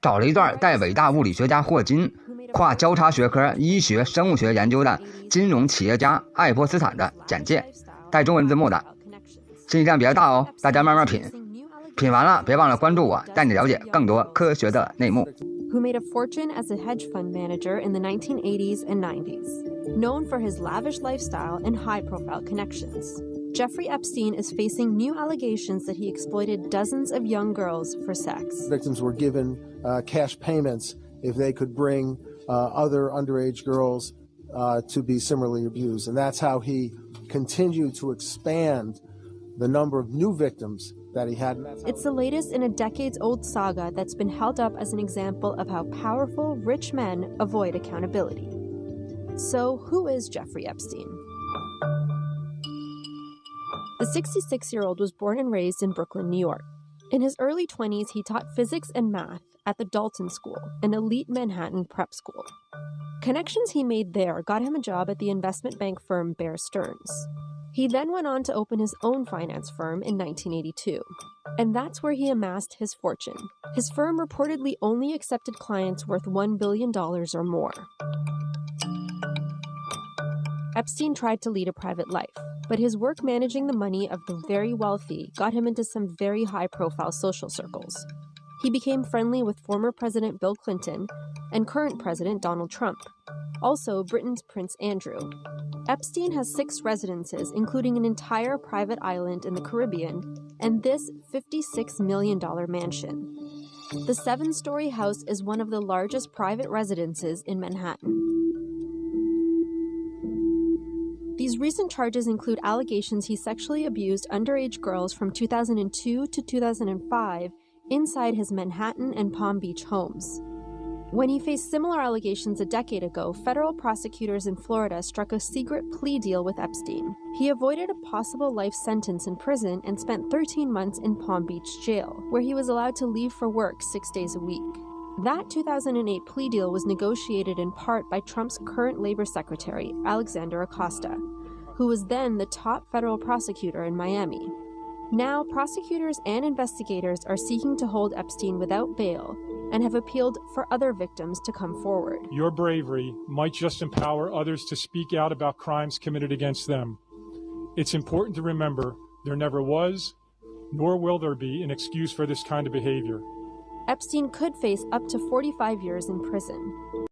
找了一段带伟大物理学家霍金、跨交叉学科医学生物学研究的金融企业家爱泼斯坦的简介，带中文字幕的。信息量比较大哦，大家慢慢品。品完了别忘了关注我，带你了解更多科学的内幕。Who made a fortune as a hedge fund manager in the 1980s and 90s, known for his lavish lifestyle and high-profile connections. Jeffrey Epstein is facing new allegations that he exploited dozens of young girls for sex. Victims were given cash payments if they could bring other underage girls to be similarly abused. And that's how he continued to expand the number of new victims that he had. It's the latest in a decades-old saga that's been held up as an example of how powerful, rich men avoid accountability. So, who is Jeffrey Epstein? The 66-year-old was born and raised in Brooklyn, New York. In his early 20s, he taught physics and math at the Dalton School, an elite Manhattan prep school. Connections he made there got him a job at the investment bank firm Bear Stearns. He then went on to open his own finance firm in 1982, and that's where he amassed his fortune. His firm reportedly only accepted clients worth $1 billion or more. Epstein tried to lead a private life, but his work managing the money of the very wealthy got him into some very high-profile social circles. He became friendly with former President Bill Clinton and current President Donald Trump, also Britain's Prince Andrew. Epstein has 6 residences, including an entire private island in the Caribbean, and this $56 million mansion. The 7-story house is one of the largest private residences in Manhattan. These recent charges include allegations he sexually abused underage girls from 2002 to 2005 inside his Manhattan and Palm Beach homes. When he faced similar allegations a decade ago, federal prosecutors in Florida struck a secret plea deal with Epstein. He avoided a possible life sentence in prison and spent 13 months in Palm Beach jail, where he was allowed to leave for work 6 days a week. That 2008 plea deal was negotiated in part by Trump's current labor secretary, Alexander Acosta, who was then the top federal prosecutor in Miami. Now, prosecutors and investigators are seeking to hold Epstein without bail and have appealed for other victims to come forward. Your bravery might just empower others to speak out about crimes committed against them. It's important to remember there never was, nor will there be, an excuse for this kind of behavior. Epstein could face up to 45 years in prison.